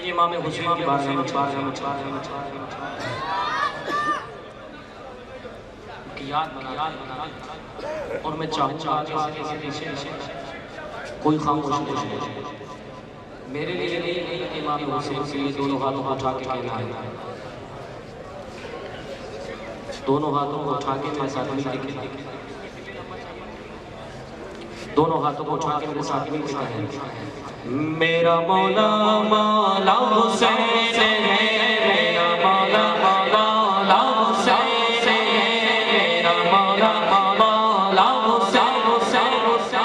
इमाम हुसैन की बारगाह की याद बना और मैं चाहूँगा कोई खामोश नहीं, मेरे लिए नहीं, इमाम हुसैन के लिए दोनों हाथों को उठा के कहना है, दोनों हाथों को उठा के मेरे साथ मिलके कहना, दोनों हाथों को उठा के मेरे साथ मिलके कहना, मेरा मौला मौला हुसैन है, मेरा मौला मौला हुसैन है, मेरा मौला मौला हुसैन।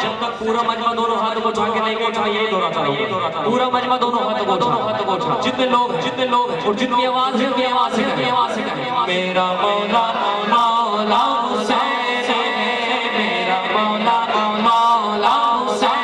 जब तक पूरा मजमा दोनों हाथों को उठा के नहीं उठा, यही दोहराता रहो, पूरा मजमा दोनों हाथों को उठा, जितने लोग और जितनी आवाज है उतनी आवाज से मेरा मौला मौला हुसैन है, मेरा मौला मौला हुसैन।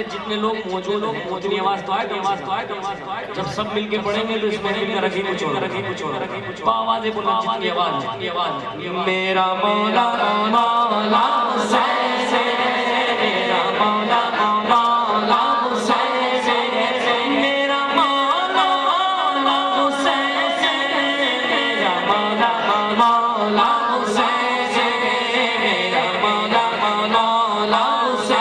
जितने लोग मौजूद हो, उतनी आवाज तो आए, जब सब मिलके पढ़ेंगे तो इसमें मिलकर रखी कुछ आवाज़ें बोलो, जितनी आवाज, मेरा मौला मौला हुसैन, मेरा मौला मौला हुसैन, मेरा मौला मौला हुसैन, मेरा मौला मौला हुसैन, मेरा मौला मौला हुसैन।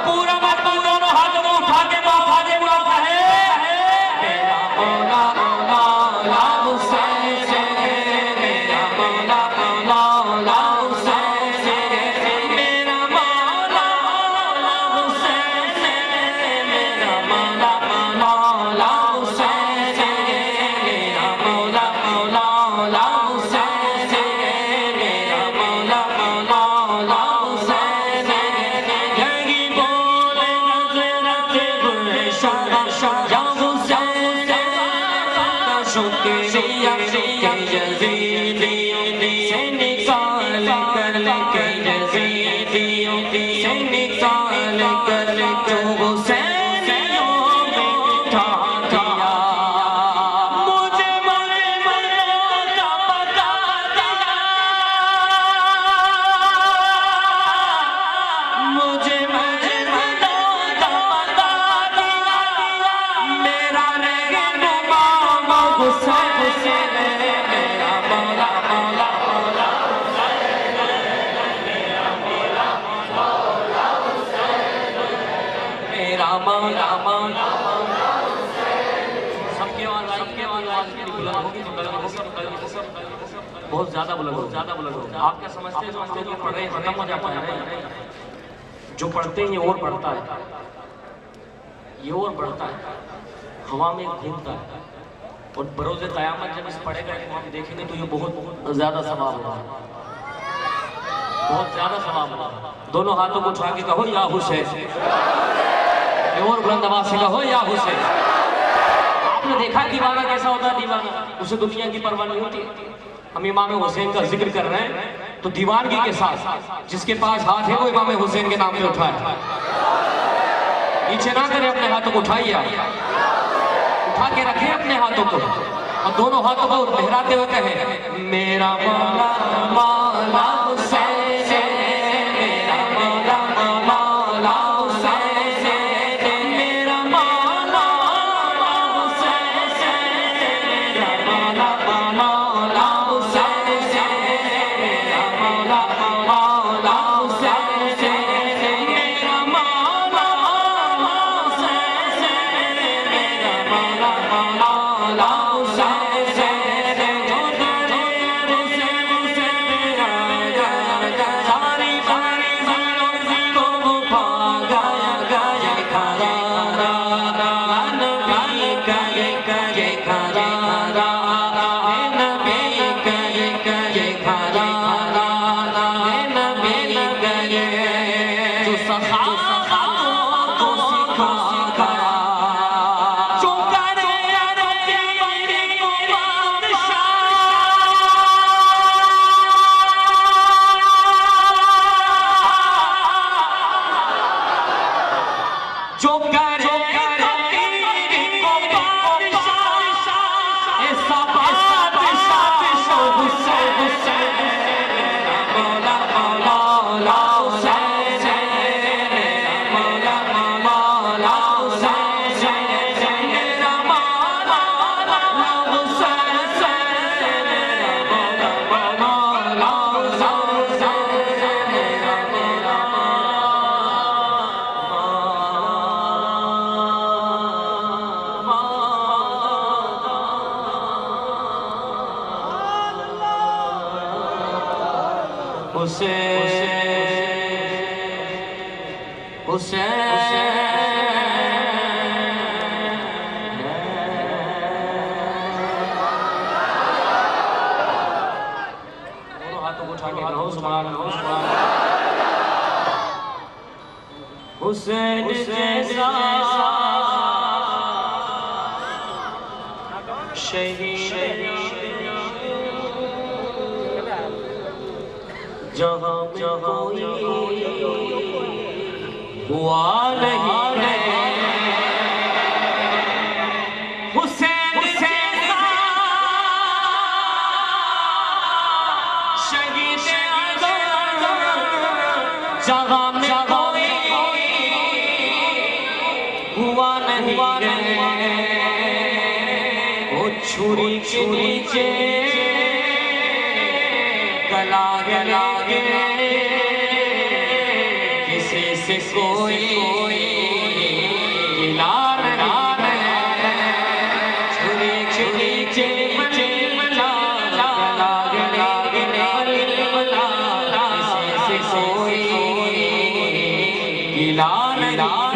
पूरा से निकाल कर के यजीदियों से निकाल कर जो हुसैनियों में बिठा दिया। मुझे मौला का पता दिया, मुझे मौला का पता दिया, मेरा रहनुमा हुसैन है, मेरा मौला मौला मौला मेरा मौला मौला सबके आवाज बुलंद होगी तो गलत बहुत ज्यादा बुलंद हो। आप क्या समझते हैं जो पढ़ रहे हैं खत्म हो जाता है? जो पढ़ते हैं ये और बढ़ता है, ये और बढ़ता है, हवा में घूमता है। और बरोज़े क़यामत जब इस पढ़ेगा तो हम देखेंगे तो ये बहुत ज्यादा सवाब होगा, बहुत ज्यादा सवाब होगा। दोनों हाथों को उठा के कहो या हुसैन, और बुलंद आवाज से कहो या हुसैन। आपने देखा दीवाना कैसा होता है? दीवाना उसे दुनिया की परवाह नहीं होती। हम इमाम हुसैन का जिक्र कर रहे हैं तो दीवानगी के साथ जिसके पास हाथ है वो इमाम हुसैन के नाम पे उठाए, नीचे ना करें, अपने हाथों को उठाइए, उठा के रखें अपने हाथों को और दोनों हाथों को लहराते हुए कहें मेरा मौला मौला हुसैन, मेरा मौला मौला हुसैन, मेरा मौला हुसैन, मेरा मौला मौला हुसैन, मेरा मौला मौला हुसैन, मेरा मौला हुसैन, मेरा मौला मौला हुसैन। हुसैन जैसा शहीद जहाँ कोई हुआ नहीं है, हुसैन जैसा शहीद जहाँ में कोई हुआ नहीं है। वो छुरी के नीचे गला गे किसी से कोई गिला नहीं है। छुरी के नीचे गला गे किसी से कोई गिला नहीं है।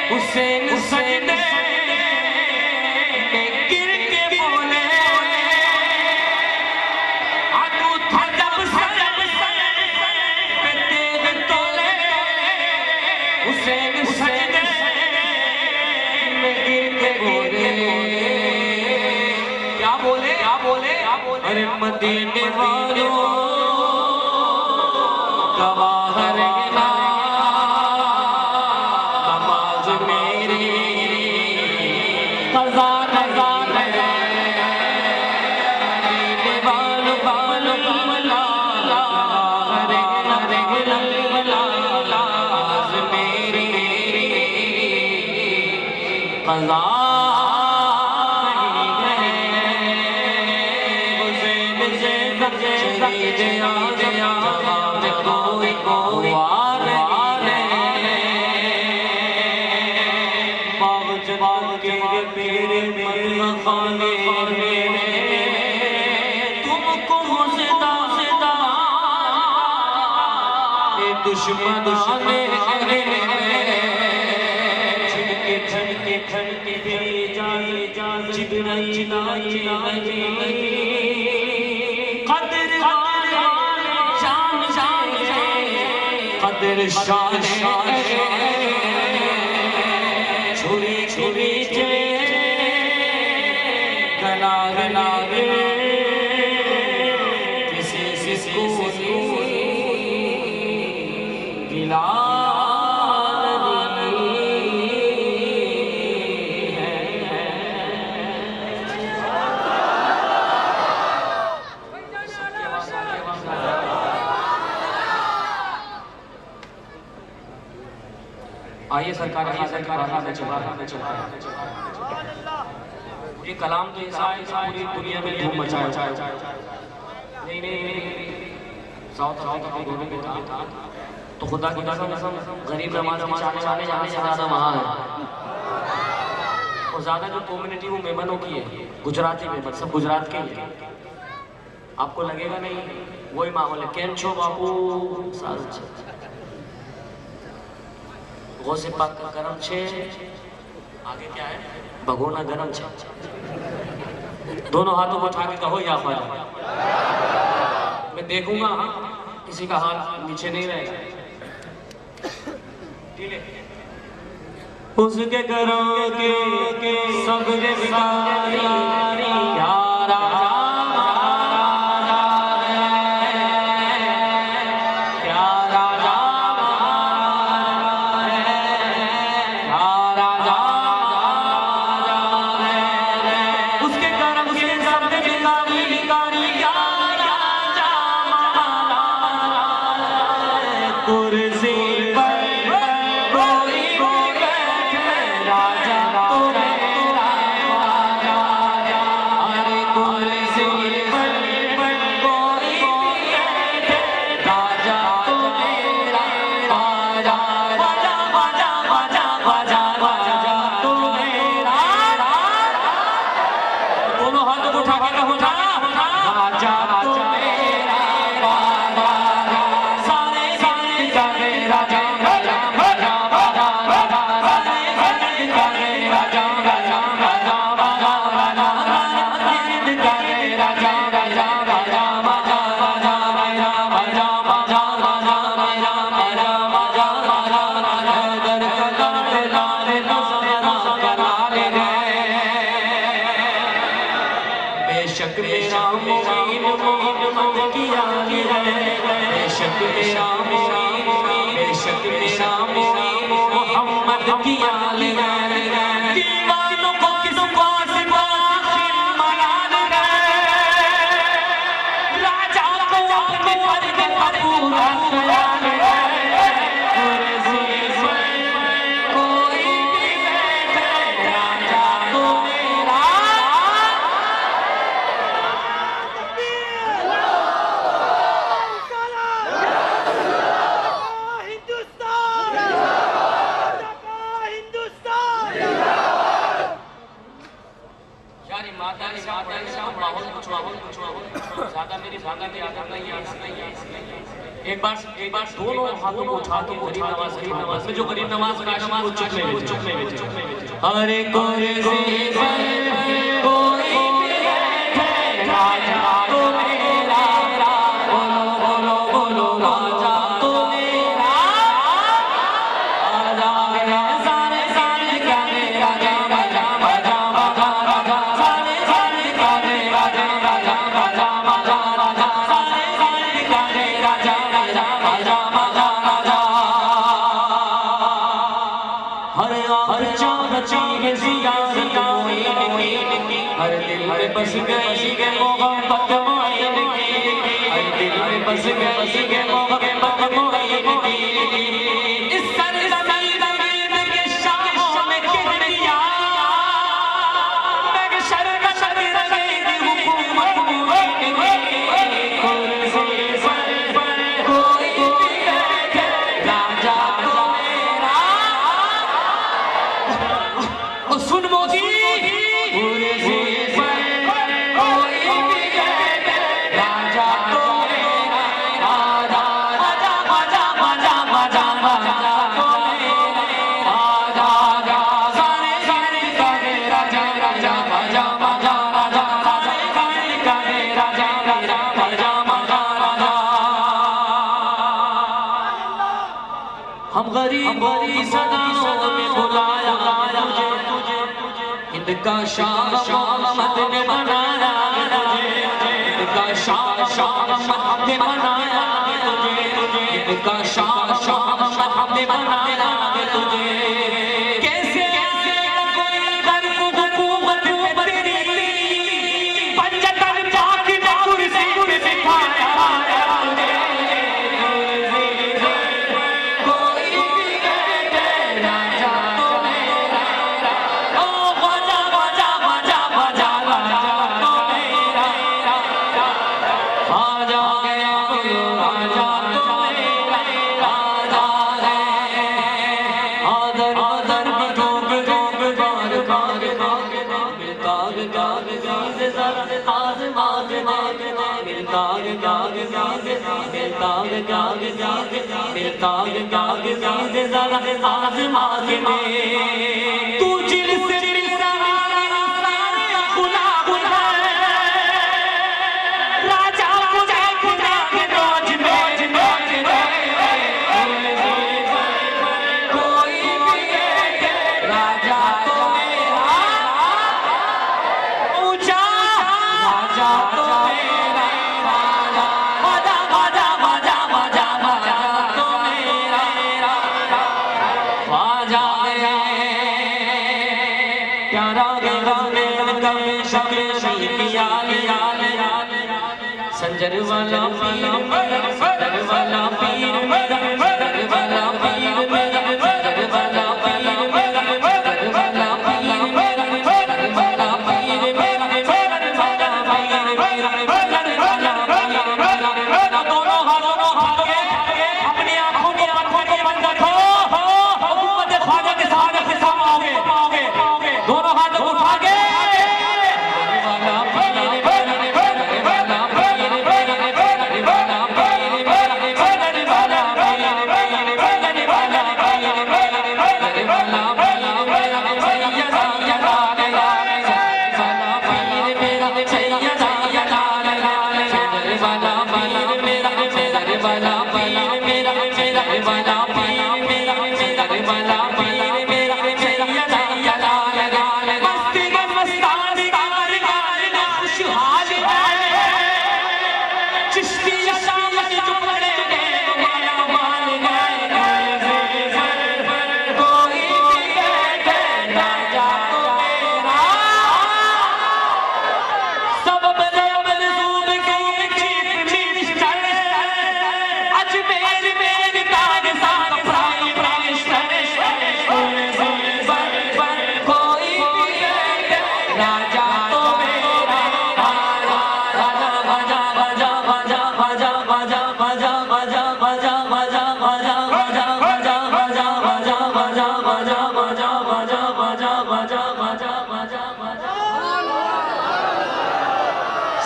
हुसैन सजदे में गिर के बोले आगू था जब तेग तोले हुसैन सजदे में गिर के बोले, क्या बोले, क्या बोले, अरे मदीने वालों गवाह रहना नमाज मेरी कज़ा कज़ा मदीने वालों वालों कमला नमाज मेरी कज़ा दुश्मन छिड़के छिड़के छिड़के तेरे जाए जाए चिगनाई कदर शान शान कदर शान छुरी छुरी चले गला गला किसी किसको गिला आइए सरकार आइए सरकार ये कलाम तो ऐसा पूरी दुनिया में धूम मचाया। नहीं साउथ अफ्रीका में था तो खुदा की कसम गरीब नमाज चाहने वाले जाने से ज़्यादा वहाँ है और ज़्यादा जो कम्युनिटी वो मेमनों की है, गुजराती मेमन, सब गुजरात के ही। आपको लगेगा नहीं वही माहौल है। केम छो बापू सारू छे गौसे पाक का गरम छे, आगे क्या है भगोना गरम छे। दोनों हाथों को उठा के कहो या ख्वाजा। मैं देखूंगा किसी का हाथ नीचे नहीं रहेगा। उसके घरों के सब्र बिगारी प्यारा एक बार दोनों हाथों को उठा के गरीब नवाज में जो गरीब नवाज का नमाज चुप में अरे कोई हर चाहती है ज़ियारत मोइन की, हर दिल में बस गई है मोहब्बत मोइन की, हर दिल में बस गई है मोहब्बत मोइन की। इस सरज़मीन के शामों में कह दिया मैं शर्म लगेगी हुकूमत मोइन की। कुर्सी पर कोई भी बैठे राजा तो मेरा। ओ सुन मोदी, कुर्सी पर कोई भी बैठे राजा तो मेरा। आजा आजा आजा आजा आजा आजा तो मेरा। आजा आजा सारे सारे गाने राजा राजा आजा आजा आजा सारे गाने राजा राजा आजा आजा आजा। हम गरीब की सदाओं में बुलाया तुझे, हिंद का शान मोहम्मद ने बनाया तुझे, हिंद का शान मोहम्मद ने बनाया तुझे, हिंद का शान मोहम्मद ने बनाया तुझे। कैसे कोई गर्व हुकूमत में तेरी पंजतन पाक में कुर्सी बिठाया तुझे। कोई भी बैठे राजा तो मेरा। ओ बाजा बाजा बाजा बाजा राजा तो मेरा। आजा गया राजा तो मेरा। आजा है आदर आदर में डूब डूब बार बार मिलताग गाग गाग जरा आज माग माग मिलताग गाग गाग मिलताग गाग गाग मिलताग गाग गाग जरा आज माग में तू जिल से खुला खुला राजा खुदा खुदा के रोज रोज रोज कोई भी बैठे राजा तो मेरा। ऊंचा राजा तो मेरा। बाजा बाजा बाजा बाजा बाजा तो मेरा। बाजा प्यारा गाने गए शक्ल किया संजर वाला पीर मेरा, संजर वाला पीर मेरा, संजर वाला पीर मेरा, संजर वाला पीर मेरा, संजर वाला पीर मेरा, संजर वाला पीर मेरा, संजर वाला पीर मेरा, संजर वाला पीर मेरा। दोनों हाथों के अपनी आंखों को बंद रखो। हुकूमत ख्वाजा के सामने आओगे। दोनों हाथों को उठा के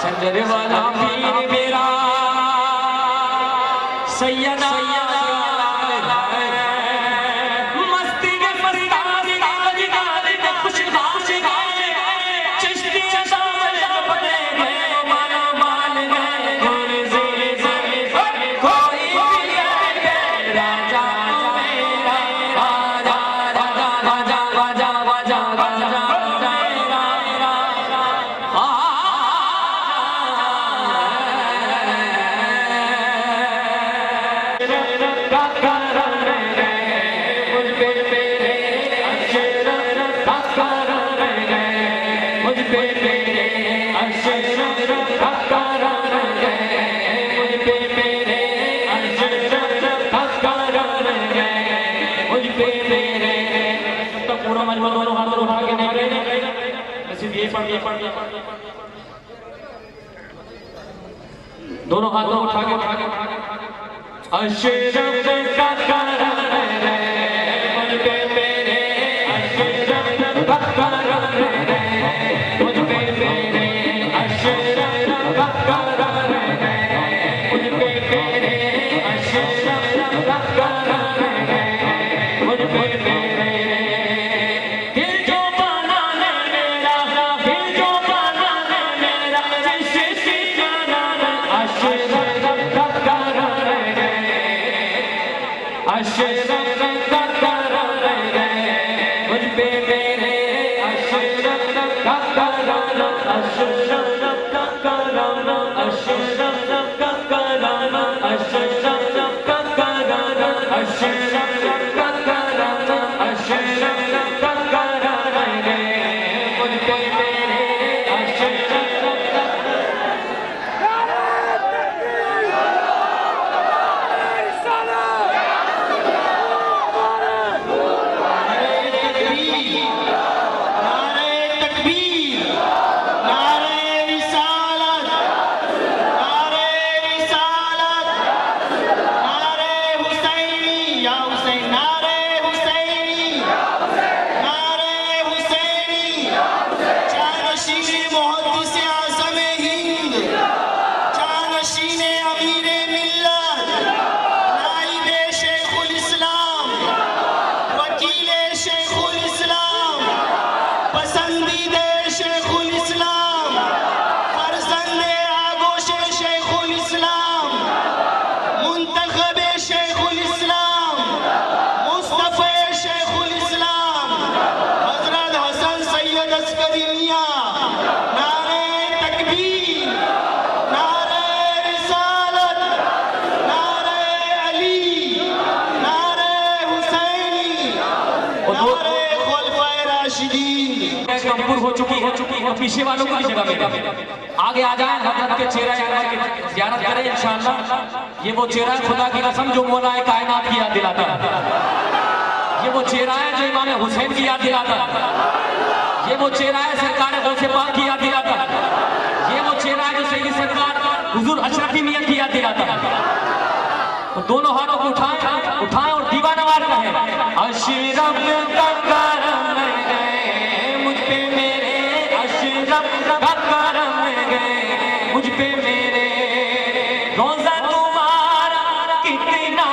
संजर वाला पीर मेरा सैयदा मस्ती के फरियाद गाज गाज खुश गाज चिश्ती शामिल बने गए मानो मान गए गुरजे कोई भी राजा मेरा। राजा राजा राजा राजा राजा राजा का करम है, मुझ पे मेरे अशरफ का करम है, मुझ पे मेरे। तो पूरा मजमा दोनों हाथ उठा के नहीं गए, सिर्फ ये पढ़ दोनों हाथों उठा के अशरफ का करम है, मुझ पे मेरे अशरफ का करम है, मुझ पे मेरे अशरफ का करम है, मुझ पे मेरे अशरफ का करम है, मुझ पे मेरे। दिल जो बना है मेरा, दिल जो बना है मेरा, जिसकी जाना अशरफ का करम है, अशरफ का करम है, मुझ पे मेरे अशरफ का करम, अशरफ का करम, अशरफ का करम, अशरफ का करम, अशरफ का करम, अशरफ का करम है, मुझ पे मेरे अशरफ का। हो चुकी है, पीछे वालों की जगह में आगे आ जाए, हजरत के चेहरा की ज़ियारत करें इंशाअल्लाह। ये वो चेहरा है खुदा की कसम जो मौला कायनात की याद दिलाता है, ये वो चेहरा है जो इमाम हुसैन की याद दिलाता है, ये वो चेहरा है सरकार गौसे पाक की याद दिलाता है, ये वो चेहरा है जो सैयदी सरकार हुजूर अशरफी मियां की याद दिलाता है। तो दोनों हाथों को उठाएं और दीवाना वार कहें अशरफ का करम है, मुझ पे मेरे अशरफ का करम है, मुझ पे मेरे। रोजा तुम्हारा कितना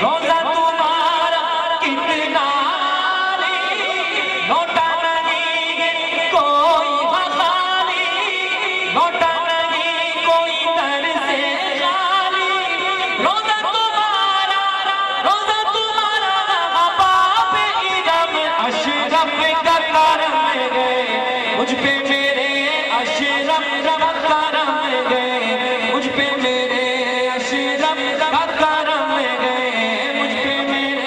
रोजा तुम्हारा कितना लौटा नहीं कोई खाली, लौटा नहीं कोई दर से खाली। रोजा तुम्हारा बाप इरम अशरफ का करम है, मुझ पे मेरे अशरफ का करम है, मुझ पे मेरे अशरफ का करम है, मुझ पे मेरे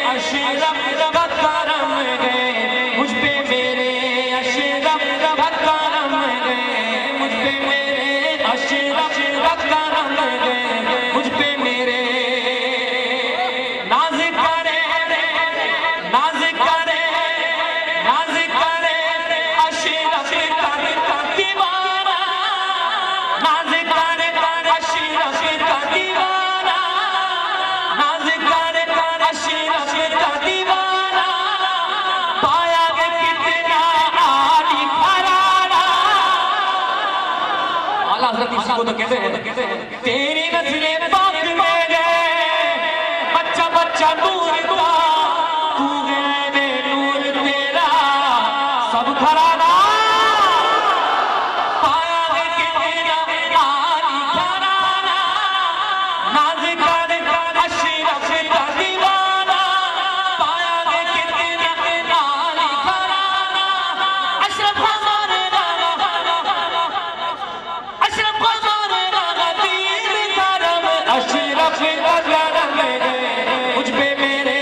अशरफ का करम है, मुझ पे मेरे अशरफ का करम है, मुझ पे मेरे अशरफ का करम है, मुझ पे मेरे। नाज़ करे नाज़ करे नाज़ करे अशरफ का दीवाना, नाज़ करे अशरफ का दीवाना, नाज़ करे अशरफ का दीवाना। पाया के कितना आली घराना, आला हज़रत इसी को तो कहते हैं तेरी नस्लें पाक में गए, बच्चा बच्चा नूर का तू गए नूर तेरा सब घराना। पाया के कितना आली घराना, नाज़ करे अशरफ का दीवाना। पाया के कितना आली घराना, अशरफ हमारे अशरफ हमारे दीन करम, अशरफ का करम है, मुझ पे मेरे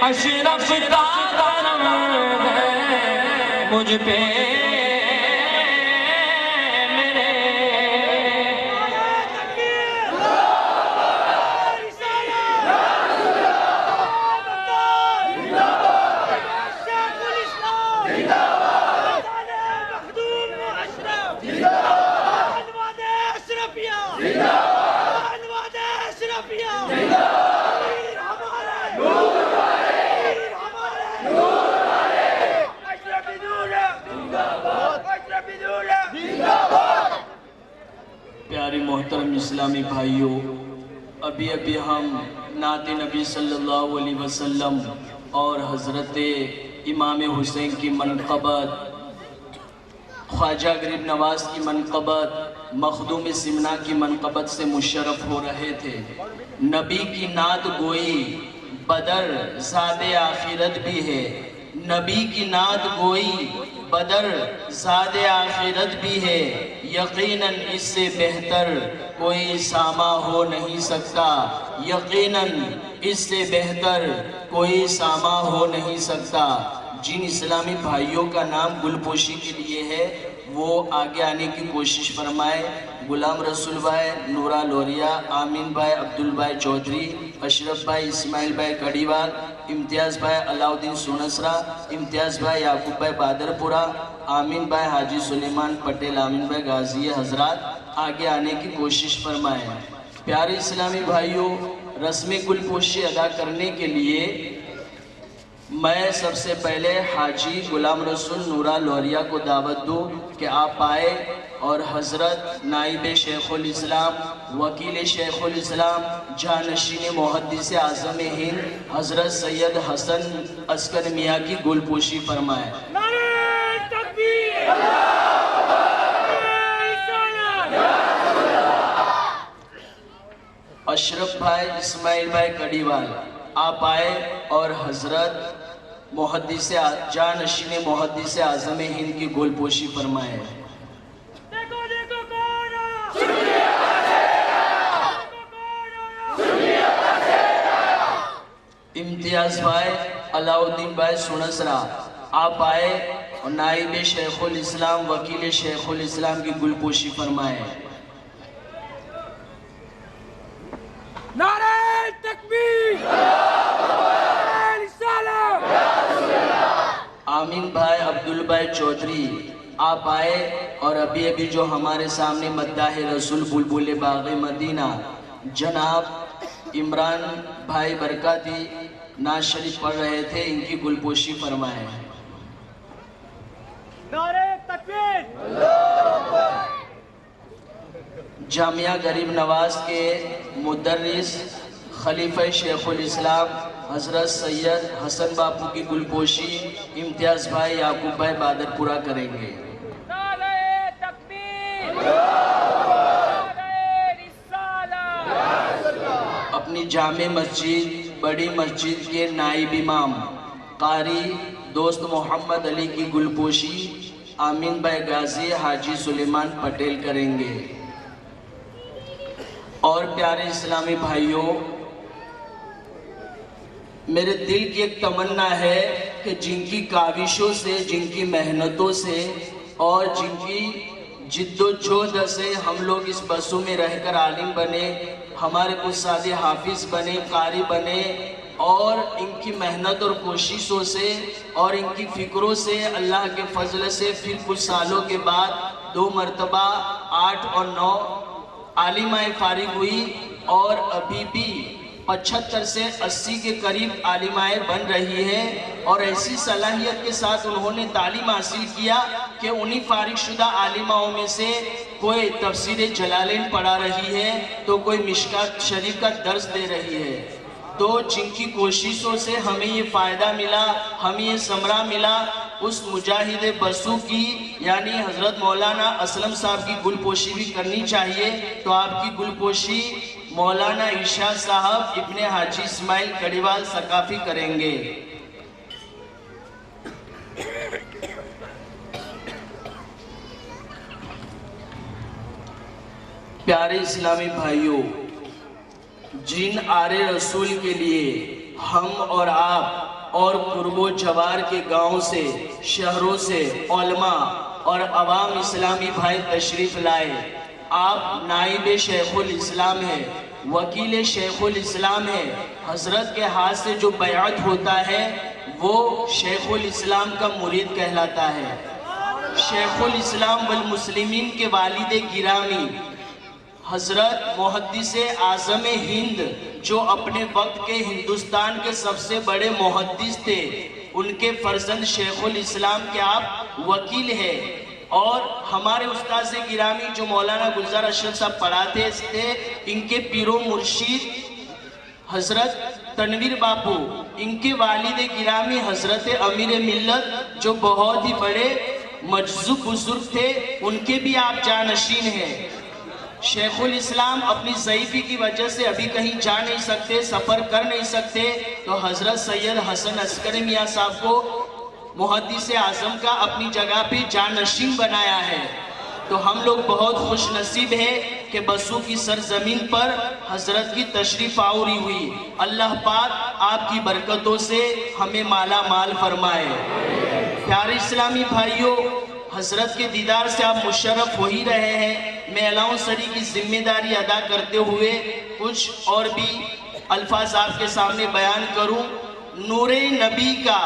अशरफ का करम है मुझ पे मेरे। प्यारे मोहतरम इस्लामी भाइयों, अभी अभी हम नात नबी सल्लल्लाहु अलैहि वसल्लम और हज़रत इमाम हुसैन की मनक़बत, ख्वाजा गरीब नवाज की मनक़बत, मखदूम सिमना की मनक़बत से मुशर्रफ हो रहे थे। नबी की नात गोई बदर ज़ादे आखिरत भी है, नबी की नात गोई बदर ज़ादे आखिरत भी है, यकीनन इससे बेहतर कोई सामा हो नहीं सकता, यकीनन इससे बेहतर कोई सामा हो नहीं सकता। जिन इस्लामी भाइयों का नाम गुलपोशी के लिए है वो आगे आने की कोशिश फरमाए। गुलाम रसूल भाई नूरा लोरिया, आमीन भाई अब्दुल भाई चौधरी, अशरफ भाई इस्माइल भाई कड़ीवाल, इम्तियाज़ भाई अलाउद्दीन सुनसरा, इम्तियाज़ भाई याकूब भाई बादरपुरा, आमीन भाई हाजी सुलेमान पटेल, आमीन भाई गाजी हजरात आगे आने की कोशिश फरमाए। प्यारे इस्लामी भाइयों, रस्म गुलपोशी अदा करने के लिए मैं सबसे पहले हाजी गुलाम रसूल नूरा लोरिया को दावत दूँ कि आप आए और हज़रत नाइब शेखुल इस्लाम, वकील शेखुल इस्लाम, जानशीन मुहद्दिस आज़म हिंद हज़रत सैयद हसन अस्कर मियाँ की गुलपोशी फरमाए। अशरफ भाई इस्माइल भाई कड़ीवाल आप आए और हज़रत मुहद्दिस जानशीन मुहद्दिस आज़म हिंद की गोलपोशी फरमाए। इम्तियाज़ भाई अलाउद्दीन भाई सुनसरा आप आए और नाइब शेखुल इस्लाम, वकील शेखुल इस्लाम की गुलपोशी फरमाए। नारे तकबीर, आमीन भाई अब्दुल भाई चौधरी आप आए और अभी अभी जो हमारे सामने मद्दाह रसूल बुलबुल बाग़ मदीना जनाब इमरान भाई बरकाती नाज शरीफ पढ़ रहे थे, इनकी गुलपोशी फरमाए। नारे तकबीर, जामिया गरीब नवाज के मुदर्रिस खलीफा शेखुल इस्लाम हज़रत सैयद हसन बापू की गुलपोशी इम्तियाज़ भाई याकूब भाई बादरपुरा करेंगे। नारे तकबीर, नारे रिसालत। अपनी जामे मस्जिद बड़ी मस्जिद के नाइब इमाम कारी दोस्त मोहम्मद अली की गुलपोशी आमीन भाई गाजी हाजी सुलेमान पटेल करेंगे। और प्यारे इस्लामी भाइयों, मेरे दिल की एक तमन्ना है कि जिनकी काविशों से, जिनकी मेहनतों से और जिनकी जिद्दोजहद से हम लोग इस बसों में रहकर आलिम बने, हमारे कुछ सादे हाफिज बने, कारी बने, और इनकी मेहनत और कोशिशों से और इनकी फ़िक्रों से अल्लाह के फजल से फिर कुछ सालों के बाद 2 मरतबा 8 और 9 आलिमाएँ फारिग हुई और अभी भी 75 से 80 के करीब आलिमाएँ बन रही हैं। और ऐसी सलाहियत के साथ उन्होंने तालीम हासिल किया कि उन्हीं फारिगशुदा आलिमाओं में से कोई तफसीर जलालैन पढ़ा रही है तो कोई मिशकात शरीफ का दर्स दे रही है। तो जिनकी कोशिशों से हमें ये फ़ायदा मिला, हमें ये समरा मिला, उस मुजाहिद बसू की यानी हज़रत मौलाना असलम साहब की गुलपोशी भी करनी चाहिए। तो आपकी गुलपोशी मौलाना इरशाद साहब इब्ने हाजी इस्माइल कड़ीवाल सकाफ़ी करेंगे। प्यारे इस्लामी भाइयों, जिन आरे रसूल के लिए हम और आप और कुर्बो जवार के गाँव से, शहरों से उलमा और अवाम इस्लामी भाई तशरीफ़ लाए। आप नाइब शेखुल इस्लाम है, वकील शेखुल इस्लाम है। हज़रत के हाथ से जो बैअत होता है वो शेखुल इस्लाम का मुरीद कहलाता है। शेखुल इस्लाम वल मुस्लिमीन के वालिद गिरामी हज़रत मुहद्दिस आज़म हिंद, जो अपने वक्त के हिंदुस्तान के सबसे बड़े मुहद्दिस थे, उनके फर्जंद शेखुल इस्लाम के आप वकील हैं। और हमारे उस्ताद से गिरामी जो मौलाना गुलजार अशरफ साहब पढ़ाते थे, इनके पीरो मुर्शिद हज़रत तनवीर बापू, इनके वालिद गिरामी हज़रत अमीर मिल्लत जो बहुत ही बड़े मजज़ूब बुजुर्ग थे, उनके भी आप जानशीन हैं। शेखुल इस्लाम अपनी ज़ईफ़ी की वजह से अभी कहीं जा नहीं सकते, सफ़र कर नहीं सकते, तो हज़रत सैयद हसन अस्करी मियाँ साहब को मुहद्दिस आज़म का अपनी जगह पे जानशीन बनाया है। तो हम लोग बहुत खुश नसीब हैं कि बसों की सरजमीन पर हज़रत की तशरीफ़ आवरी हुई। अल्लाह पाक आपकी बरकतों से हमें माला माल फरमाए। प्यारे इस्लामी भाइयों, हज़रत के दीदार से आप मुशर्रफ हो ही रहे हैं। मैं अलाउं सरी की जिम्मेदारी अदा करते हुए कुछ और भी अल्फाज आपके सामने बयान करूं। नूरे नबी का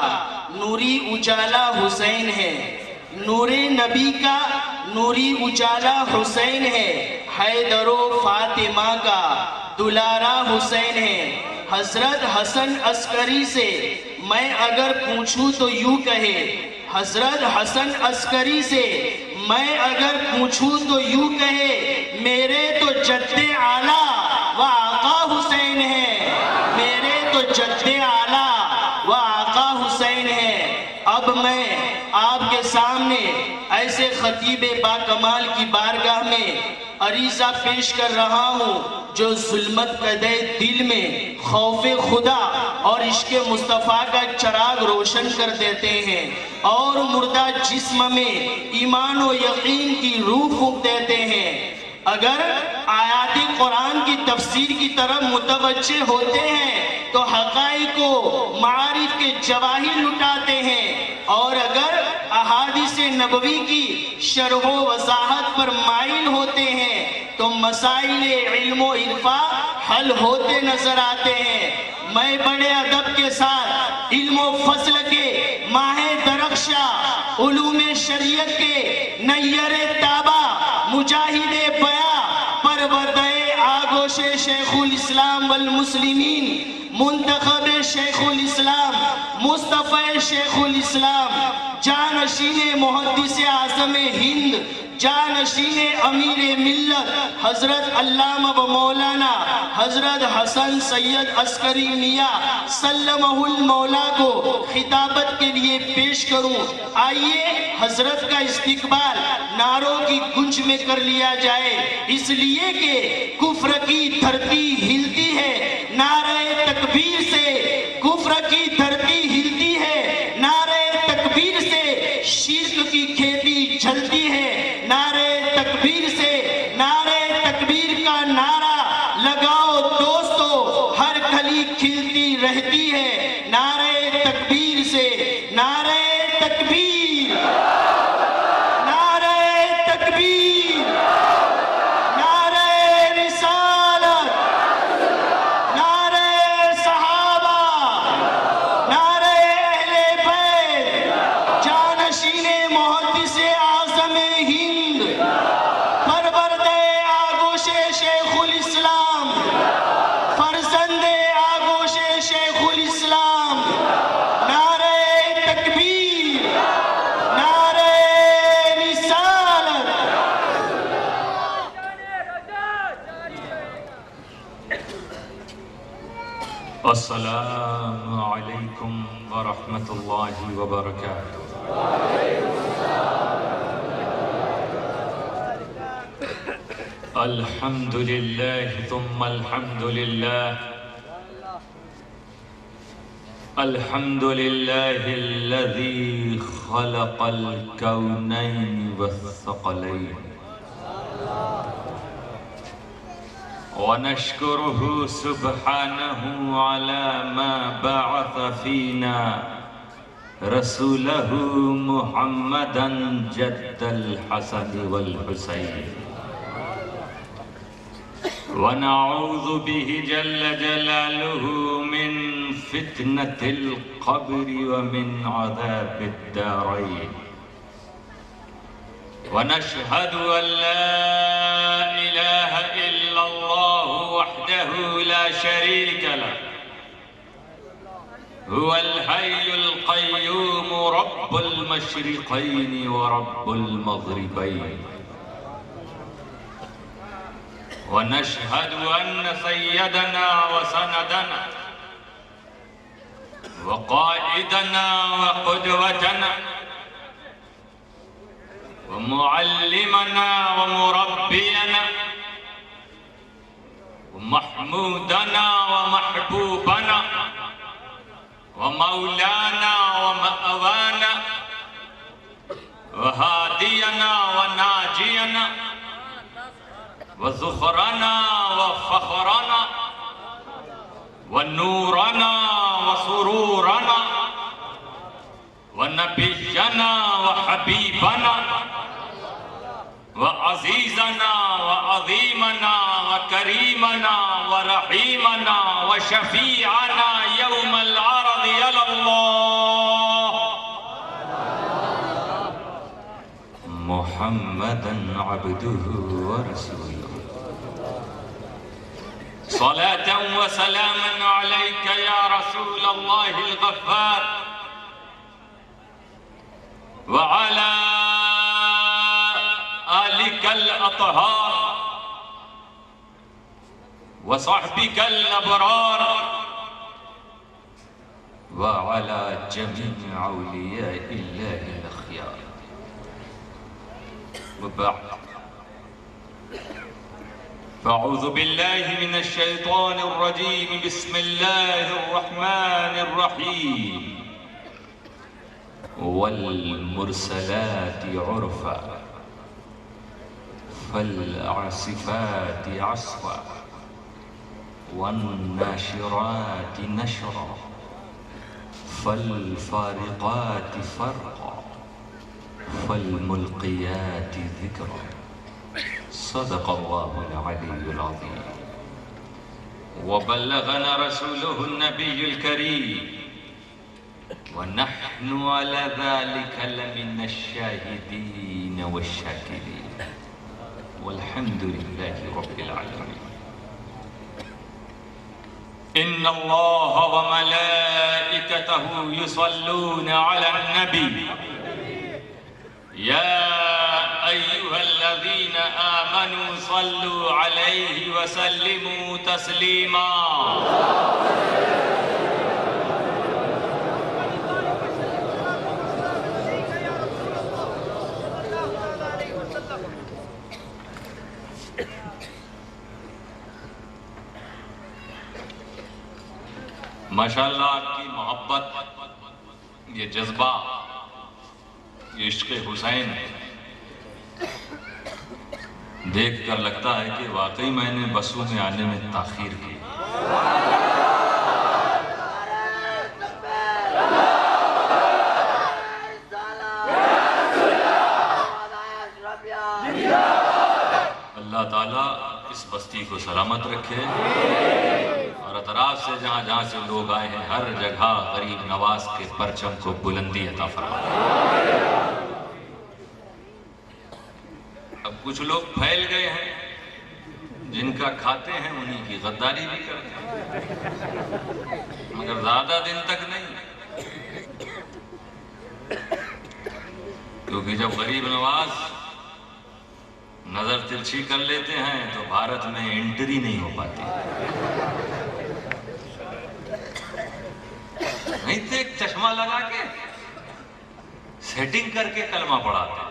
नूरी उजाला हुसैन है, नूरे नबी का नूरी उजाला हुसैन है, हैदरो फातिमा का दुलारा हुसैन है। हज़रत हसन अस्करी से मैं अगर पूछूं तो यूं कहे, हज़रत हसन अस्करी से मैं अगर पूछूं तो यूं कहे, मेरे तो जद्दे आला व आका हुसैन है, मेरे तो जद्दे आला व आका हुसैन है। अब मैं आपके सामने ऐसे खतीब बाकमाल की बारगाह में अरीज़ा पेश कर रहा हूँ जो जुल्मत कदे दिल में खौफे खुदा और इश्क़े मुस्तफ़ा का चिराग रोशन कर देते हैं और मुर्दा जिस्म में ईमान और यकीन की रूह फूंक देते हैं। अगर आयाती कुरान की तफसीर की तरफ मुतवज्जे होते हैं तो हक़ाइक़ को मारिफ के जवाहिर लुटाते हैं, और अगर अहादीस नबवी की शरह वज़ाहत पर माइल होते हैं तो मसाइल इल्म इरफा हल होते नजर आते हैं। मैं बड़े अदब के साथ इल्म फज़ल के माहे दरख्शा, उलूम शरीयत के नय्यरे ताबा, मुजाहिदे बया, परवरदे आगोशे शेखुल इस्लाम वल मुस्लिमीन, मुंतखब शेखुल इस्लाम, मुस्तफ़ा शेखुल इस्लाम, जानशीन मुहद्दिस आज़म हिंद, जानशीन अमीर मिल्लत हज़रत अल्लामा व मौलाना हज़रत हसन सैयद अस्करी मियाँ सल्लमहुल मौला को खिताबत के लिए पेश करूं। आइए हज़रत का इस्तिकबाल नारों की गुंज में कर लिया जाए, इसलिए कि कुफ्र की धरती हिलती है नारे तकबीर से, कुफ्र की धरती हिलती है नारे तकबीर से, शिर्क की खेती जलती है नारे तकबीर से। नारे तकबीर का नारा लगाओ दोस्तों, हर कली खिलती रहती है नारे तकबीर से। नारे तकबीर, नारे तकबीर, नारे रिसालत, नारे सहाबा, नारे अहले बैत, जानशीने मुहद्दिस आज़म हिंद, परवरदे आगोशे शेखुल इस्लाम, फरजंदे आगोशे शेखुल इस्लाम, नारे तकबीर, नारे रिसालत। अस्सलामु अलैकुम व रहमतुल्लाहि व बरकातुहू। अल्हम्दुलिल्लाह तुम्मल हम्दुलिल्लाह, अल्हम्दुलिल्लाहिल्लज़ी खलक़ल कौनैन वस्सक़लैन, वनश्कुरुहु सुब्हानहु अला मा बअथ फीना रसूलहु मुहम्मदन जद्दल हसन वल हुसैन वनऊज़ु बिहि जल्ल जलालुहु मिन फितनतिल क़ब्रि व मिन अज़ाबिद दारैन वनशहदु अल्ला इलाहा इल्लल्लाहु वहदहु ला शरीका लहु हुवल हय्युल क़य्यूम रब्बुल मशरिक़ैन व रब्बुल मग़रिबैन वनशहदु अन्न सय्यदना व सनदना व क़ाइदना व क़ुदवतना व मुअल्लिमना व मुरब्बियना व महमूदना व महबूबना व मौलाना व मअवाना व हादियना व नाजियना व ज़ुख़रना व फ़ख़रना व नूरना व सुरूरना व नबिय्यना व हबीबना व अज़ीज़ना व अज़ीमना व करीमना व रहीमना व शफ़ीअना यौमल अर्ज़ि अलल्लाह मुहम्मदन अब्दुहु व रसूलुहु सलातन व सलामन अलैका या रसूलल्लाहिल गफ़्फ़ार व अला आलिकल अतहार व सहबिकल अबरार व अला जमीइ औलियाइल्लाहिल अख़यार व बअद फ़अऊज़ु बिल्लाहि मिनश शैतानिर रजीम बिस्मिल्लाहिर रहमानिर रहीम वल मुरसलाति उर्फ़ा फ़ल्आसिफ़ाति अस्फ़ा वन्नाशिराति नशरा फ़ल्फ़ारिक़ाति फ़र्क़ा फ़ल्मुल्क़ियाति ज़िक्रा सदक़ल्लाहुल अलीयुल अज़ीम व बल्लगना रसूलुहुन नबियुल करीम व नहनु अला ज़ालिका लमिनश शाहिदीन वश्शाकिरीन वल्हम्दुलिल्लाहि रब्बिल आलमीन इन्नल्लाह व मलाइकतहु युसल्लूना अलन नबी या अय्युहल्लज़ीना आमनू सल्लू अलैहि व सल्लिमू तस्लीमा माशाअल्लाह आपकी मोहब्बत, ये जज्बा, ये इश्क़ हुसैन देख कर लगता है कि वाकई मैंने बसों में आने में ताख़ीर की। अल्लाह ताला इस बस्ती को सलामत रखे और अतराफ से जहाँ जहाँ से लोग आए हैं हर जगह गरीब नवाज के परचम को बुलंदी अता फरमाए। अब कुछ लोग फैल गए हैं, जिनका खाते हैं उन्हीं की गद्दारी भी करते हैं, मगर ज्यादा दिन तक नहीं, क्योंकि जब गरीब नवाज नजर तिरछी कर लेते हैं तो भारत में एंट्री नहीं हो पाती। नहीं तो एक चश्मा लगा के सेटिंग करके कलमा पढ़ाते।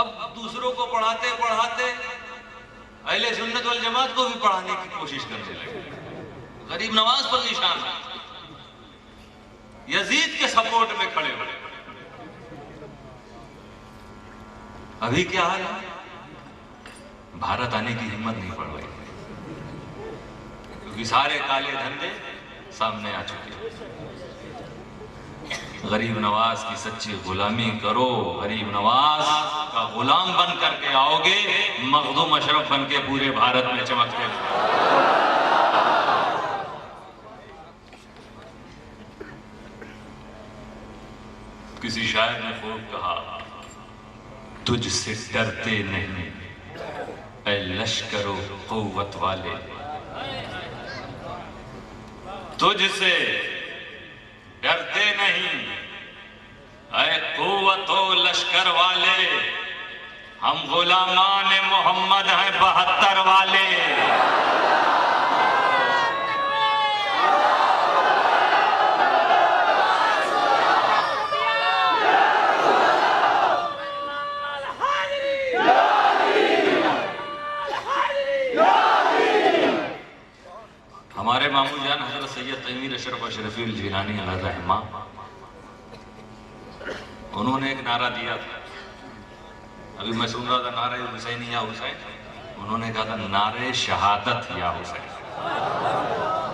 अब दूसरों को पढ़ाते पढ़ाते अहले सुन्नत वल जमात को भी पढ़ाने की कोशिश करने लगे। गरीब नवाज पर निशान है, यजीद के सपोर्ट में खड़े हुए। अभी क्या हाल है? भारत आने की हिम्मत नहीं पड़ रही, क्योंकि सारे काले धंधे सामने आ चुके हैं। गरीब नवाज की सच्ची गुलामी करो, गरीब नवाज का गुलाम बन करके आओगे, मखदूम अशरफ बन के पूरे भारत में चमकते। किसी शायर ने खूब कहा, तुझसे डरते नहीं ऐ लश्करो कुव्वत वाले, तुझसे डरते नहीं ऐ कुव्वतो लश्कर वाले, हम गुलामान मोहम्मद हैं 72 वाले। हमारे मामू जान हजरत सैयद तैमीर अशरफ अशरफी जिलानी अलैहिर्रहमा, उन्होंने एक नारा दिया था, अभी मैं सुन रहा था, नारे हुसैन या हुसैन, उन्होंने कहा था नारे शहादत या हुसैन।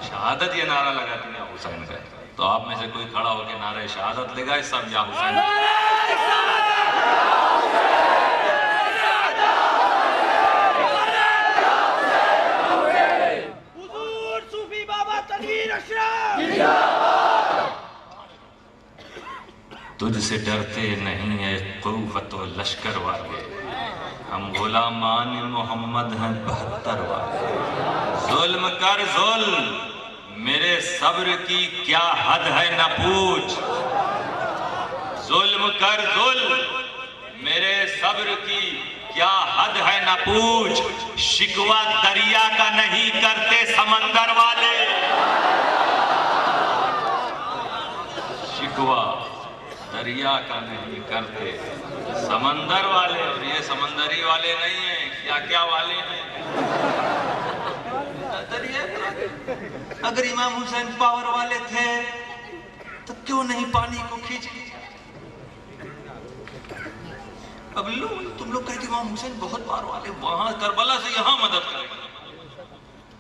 शहादत ये नारा लगा दिया हुसैन का। तो आप में से कोई खड़ा होकर नारे शहादत लगाए, सब या हुसैन। तुझसे डरते नहीं है कुव्वत व लश्कर वाले, हम गुलामान मोहम्मद हैं 72 वाले। जुल्म कर जुल्म, मेरे सब्र की क्या हद है न पूछ। जुल्म कर जुल्म, मेरे सब्र की क्या हद है न पूछ। शिकवा दरिया का नहीं करते समंदर वाले, शिकवा दरिया का नहीं करते समंदर वाले। और ये समंदरी वाले नहीं हैं, क्या क्या वाले हैं। अगर इमाम हुसैन पावर वाले थे तो क्यों नहीं पानी को खींच लिया। अब तुम लोग कहते इमाम हुसैन बहुत पावर वाले, वहां करबला से यहां मदद करेंगे।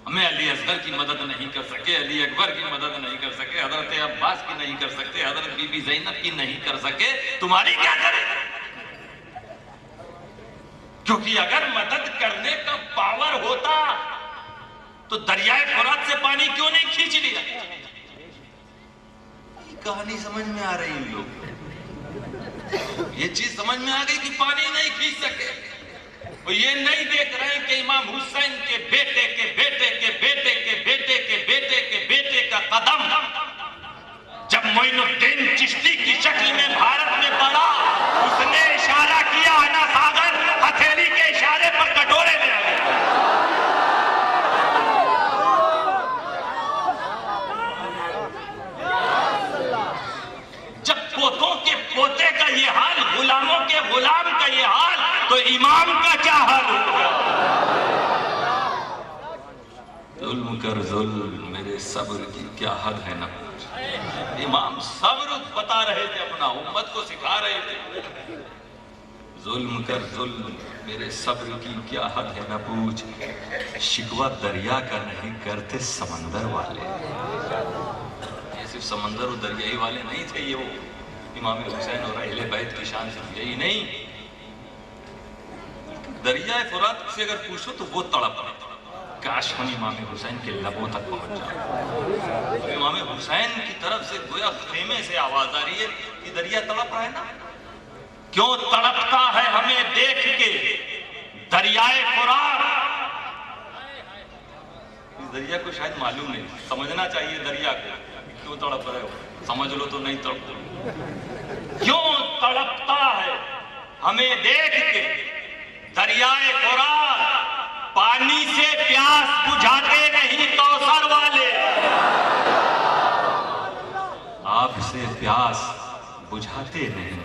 हमें अली असगर की मदद नहीं कर सके, अली अकबर की मदद नहीं कर सके, हजरत अब्बास की नहीं कर सकते, हजरत बीबी ज़ैनब की नहीं कर सके, तुम्हारी क्या करें। क्योंकि अगर मदद करने का पावर होता तो दरियाए फुरात से पानी क्यों नहीं खींच लिया। कहानी समझ में आ रही है लोग, ये चीज समझ में आ गई कि पानी नहीं खींच सके। वो ये नहीं देख रहे हैं कि इमाम हुसैन के बेटे के बेटे के बेटे के बेटे के बेटे के बेटे का कदम जब मोइनुद्दीन चिश्ती की शक्ल में भारत में पड़ा, उसने इशारा किया ना सागर, हथेली के इशारे पर कटोरे में आ गया। जब पोतों के पोते का ये हाल, गुलामों के गुलाम का ये हाल, तो इमाम का क्या हाल होगा। जुल्म कर जुल्म, मेरे सब्र की क्या हद है ना। इमाम सब्र बता रहे थे, अपना उम्मत को सिखा रहे थे। जुल्म कर जुल्म, मेरे सब्र की क्या हद है ना पूछ। शिकवा दरिया का नहीं करते समंदर वाले। ये सिर्फ समंदर और दरियाई वाले नहीं थे, ये वो इमाम हुसैन और अहले बैत की शान सिर्फ यही नहीं। दरियाए फुरात से अगर पूछो तो वो तड़प, काश हम इमाम हुसैन के लबों तक पहुंच जाए। तो इमाम हुसैन की तरफ से गोया खेमे से आवाज आ रही है कि दरिया तड़प रहा है ना। क्यों तड़पता है हमें देख के दरियाए फुरात। इस दरिया को शायद मालूम नहीं, समझना चाहिए दरिया को, क्यों तड़प रहे हो। समझ लो तो नहीं तड़प। क्यों तड़पता है हमें देख के दरियाए फुरात। पानी से प्यास बुझाते नहीं कौसर वाले, आपसे प्यास बुझाते नहीं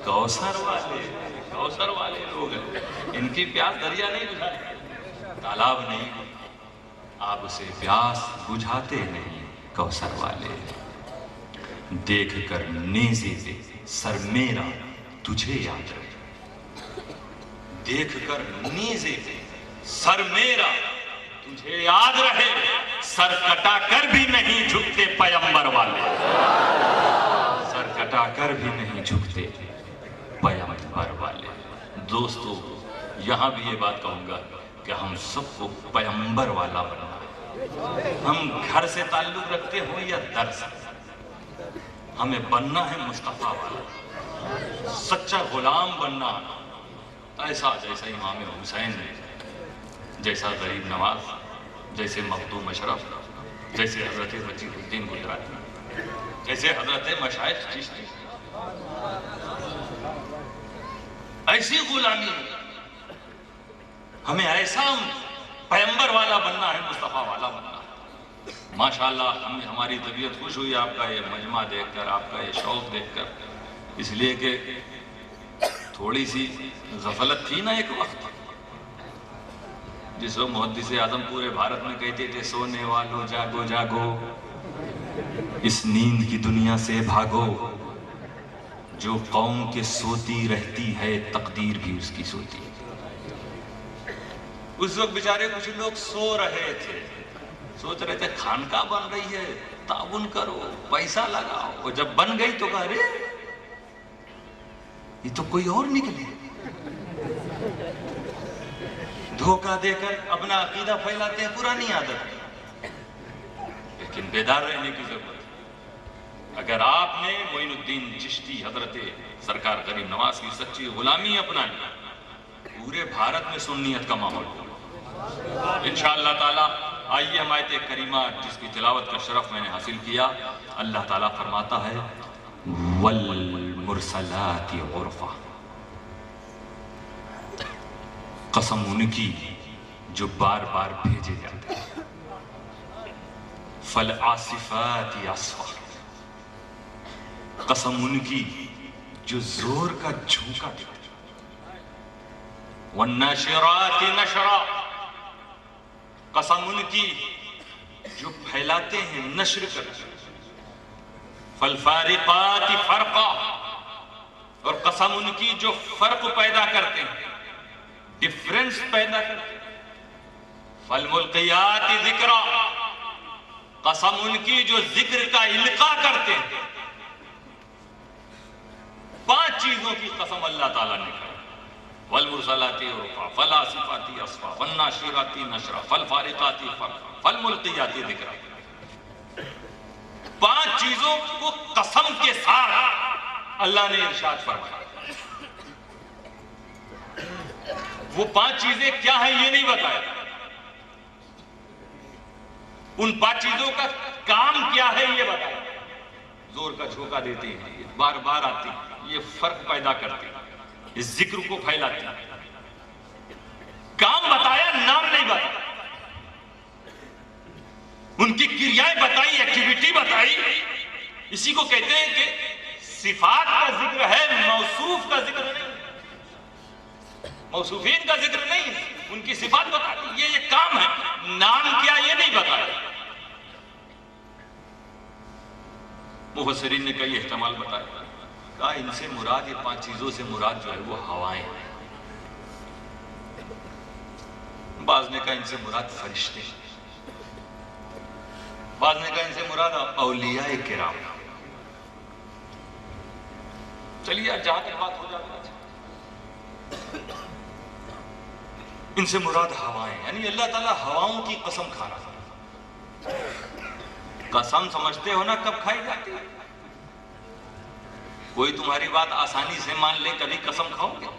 कौसर वाले। कौसर वाले लोग हैं, इनकी प्यास दरिया नहीं बुझाते, तालाब नहीं, आपसे प्यास बुझाते नहीं कौसर वाले। देख कर नेज़े से सर मेरा तुझे याद रहे। देखकर नीज़े सर मेरा तुझे याद रहे, सर कटा कर भी नहीं झुकते पैगंबर वाले, सर कटा कर भी नहीं झुकते पैगंबर वाले। दोस्तों, यहां भी ये बात कहूंगा कि हम सबको पैगंबर वाला बनना है। हम घर से ताल्लुक रखते हो या दर से, हमें बनना है मुस्तफा वाला, सच्चा गुलाम बनना, ऐसा जैसा इमाम हुसैन, जैसा गरीब नवाज, जैसे मखदूम अशरफ, जैसे हजरत वजीहुद्दीन गुजराती, जैसे हजरत मशाइख चिश्ती। ऐसी गुलामी, हमें ऐसा पैगंबर वाला बनना है, मुस्तफा वाला बनना है। माशाअल्लाह हमारी तबीयत खुश हुई आपका ये मजमा देखकर, आपका ये शौक देखकर, इसलिए कि थोड़ी सी गफलत थी ना एक वक्त, जिस वक्त मुहद्दिस आज़म पूरे भारत में कहते थे सोने वालों जागो जागो, इस नींद की दुनिया से भागो, जो कौम के सोती रहती है तकदीर भी उसकी सोती है। उस वक्त बेचारे कुछ लोग सो रहे थे, सोच रहे थे खानका बन रही है, ताउन करो, पैसा लगाओ, और जब बन गई तो कहा अरे ये तो कोई और निकले। धोखा देकर अपना अकीदा फैलाते हैं, पुरानी आदत। लेकिन बेदार रहने की जरूरत है। अगर आपने मोइनुद्दीन चिश्ती हजरत सरकार गरीब नवाज की सच्ची गुलामी अपनानी, पूरे भारत में सुन्नियत का माहौल होगा इंशाअल्लाह ताला। आइए हम आयत करीमा जिसकी तिलावत का शरफ मैंने हासिल किया। अल्लाह ताला फरमाता है वल मुरसलाति उर्फा, कसम उनकी जो बार बार भेजे जाते हैं, फल आसिफाति अस्फा, कसम उनकी जो जोर का झोंका देते हैं, वन्नाशिराति नशरा, कसम उनकी जो फैलाते हैं, नश्र करते हैं, फल फारिकाति फरका, और कसम उनकी जो फर्क पैदा करते हैं, डिफरेंस पैदा करते हैं, फल मुल्कियाति जिक्रा, कसम उनकी जो जिक्र का इल्का करते हैं। 5 चीजों की कसम अल्लाह ताला ने कहा, वल मुरसलाति उर्फा, फल आसिफाति अस्फा, वन्नाशिराति नशरा, फल फारिकाति फरका, फल मुल्कियाति जिक्रा। 5 चीजों को कसम के साथ अल्लाह ने इरशाद फरमाया। वो 5 चीजें क्या है ये नहीं बताया, उन 5 चीजों का काम क्या है ये बताया। जोर का झोंका देते हैं, बार बार आती है, ये फर्क पैदा करती है, इस जिक्र को फैलाती है। काम बताया, नाम नहीं बताया। उनकी क्रियाएं बताई, एक्टिविटी बताई। इसी को कहते हैं कि सिफात का जिक्र है, मौसूफ का जिक्र नहीं, मौसूफीन का जिक्र नहीं। उनकी सिफात बताती, ये काम है, नाम क्या ये नहीं बताया। मुफस्सिरीन ने कई इहतमाल बताया, कहा इनसे मुराद, ये 5 चीजों से मुराद जो है वो हवाएं हैं। बाज ने कहा इनसे मुराद फरिश्ते, बाज ने कहा इनसे मुराद औलियाए किराम। चलिए यार, जहां तक बात हो जाती है, इनसे मुराद हवाएं, यानी अल्लाह ताला हवाओं की कसम खा रहा है। कसम समझते हो ना कब खाई जाती है? कोई तुम्हारी बात आसानी से मान ले, कभी कसम खाओगे?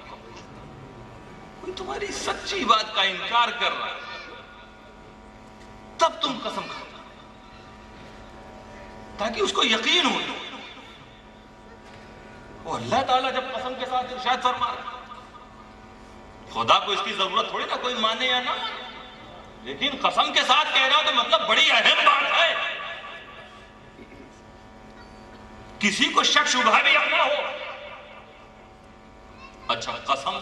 कोई तुम्हारी सच्ची बात का इनकार कर रहा है, तब तुम कसम खाओ, ताकि उसको यकीन हो। वो अल्लाह ताला जब कसम के साथ इरशाद फरमा रहा है, खुदा को इसकी जरूरत थोड़ी ना कोई माने या ना, लेकिन कसम के साथ कह रहा हो तो मतलब बड़ी अहम बात है, किसी को शक शुबहा भी ना हो। अच्छा, कसम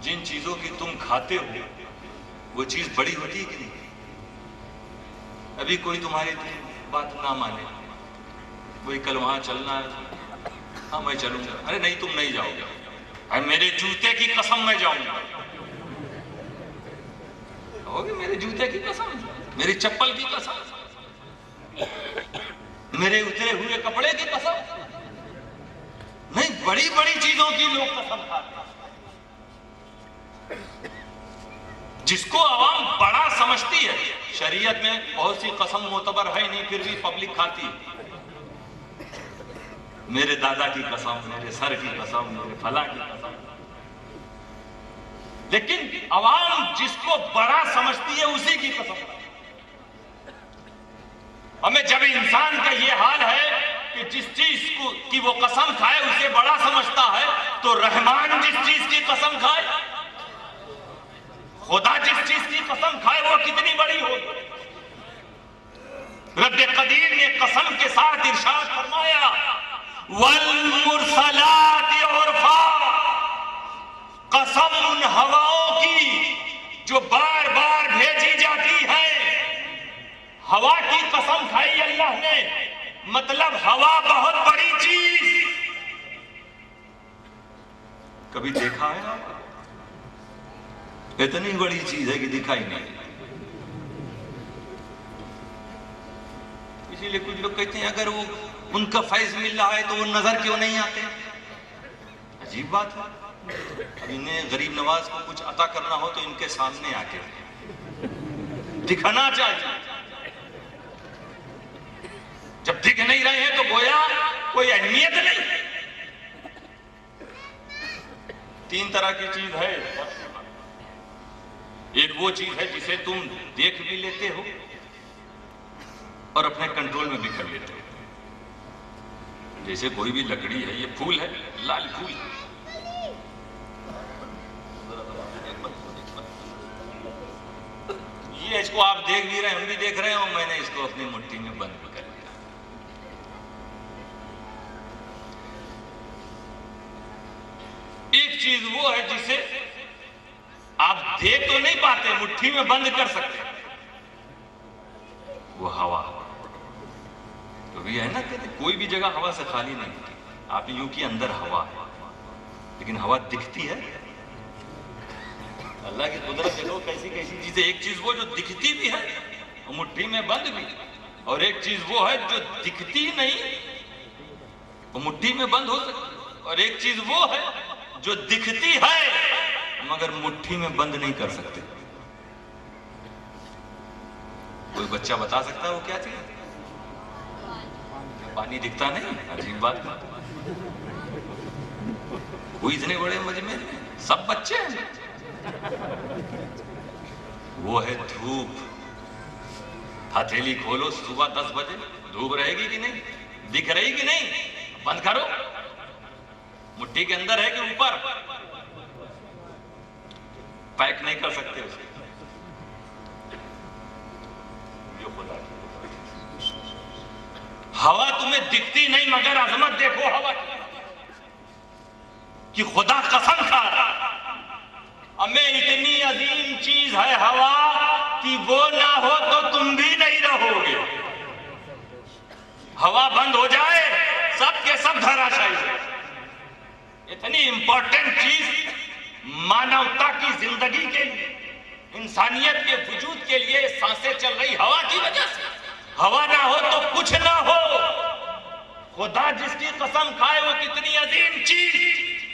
जिन चीजों की तुम खाते हो वो चीज बड़ी होती है कि नहीं? अभी कोई तुम्हारी बात ना माने, कोई कल वहां चलना है, हाँ मैं चलूंगा, अरे नहीं तुम नहीं जाओगे, मेरे जूते की कसम मैं जाऊंगा, होगी मेरे जूते की कसम, मेरी चप्पल की कसम, मेरे उतरे हुए कपड़े की कसम नहीं, बड़ी बड़ी चीजों की लोग कसम खाते हैं। जिसको आवाम बड़ा समझती है, शरीयत में बहुत सी कसम मोतबर है नहीं, फिर भी पब्लिक खाती है। मेरे दादा की कसम, मेरे सर की कसम, मेरे फला की कसम। लेकिन आवाम जिसको बड़ा समझती है उसी की कसम। हमें जब इंसान का ये हाल है कि जिस चीज की वो कसम खाए उसे बड़ा समझता है, तो रहमान जिस चीज की कसम खाए, खुदा जिस चीज की कसम खाए वो कितनी बड़ी होगी। रब्बे कदीर ने कसम के साथ इरशाद फरमाया, वल मुरसलात उर्फा, कसम उन हवाओं की जो बार बार भेजी जाती है। हवा की कसम खाई अल्लाह ने, मतलब हवा बहुत बड़ी चीज। कभी देखा है? इतनी बड़ी चीज है कि दिखाई नहीं। इसीलिए कुछ लोग कहते हैं अगर वो उनका फैज मिल रहा है तो वो नजर क्यों नहीं आते? अजीब बात है। अब इन्हें गरीब नवाज को कुछ अता करना हो तो इनके सामने आके दिखाना चाहिए। जब दिख नहीं रहे हैं तो गोया कोई अहमियत नहीं। 3 तरह की चीज है। एक वो चीज है जिसे तुम देख भी लेते हो और अपने कंट्रोल में भी कर लेते हो। जैसे कोई भी लकड़ी है, ये फूल है, लाल फूल है, ये इसको आप देख भी रहे हैं, हम भी देख रहे हैं, और मैंने इसको अपनी मुट्ठी में बंद कर लिया। एक चीज वो है जिसे आप देख तो नहीं पाते, मुट्ठी में बंद कर सकते, वो हवा। तो भी है ना, कहते कोई भी जगह हवा से खाली नहीं होती। आप यूं की अंदर हवा है, लेकिन हवा दिखती है। अल्लाह की कुदरत देखो कैसी कैसी चीजें। एक चीज वो जो दिखती भी है और मुट्ठी में बंद भी, और एक चीज वो है जो दिखती नहीं वो मुट्ठी में बंद हो सकती, और एक चीज वो है जो दिखती है मगर मुट्ठी में बंद नहीं कर सकते। कोई बच्चा बता सकता है वो क्या चीज? पानी दिखता नहीं? अजीब बात। कोई इतने बड़े मजमे में सब बच्चे हैं। वो है धूप। हथेली खोलो सुबह 10 बजे, धूप रहेगी कि नहीं? दिख रही कि नहीं? बंद करो। मुट्ठी के अंदर है कि ऊपर? पैक नहीं कर सकते उसे। हवा तुम्हें दिखती नहीं मगर अजमत देखो हवा कि खुदा कसम खा रहा, हमें इतनी अजीम चीज है हवा कि वो ना हो तो तुम भी नहीं रहोगे। हवा बंद हो जाए सब के सब धराशायी। इतनी इंपॉर्टेंट चीज मानवता की जिंदगी के लिए, इंसानियत के वजूद के लिए सांसें चल रही हवा की वजह से। हवा ना हो तो कुछ ना हो। खुदा जिसकी कसम खाए वो कितनी अजीम चीज।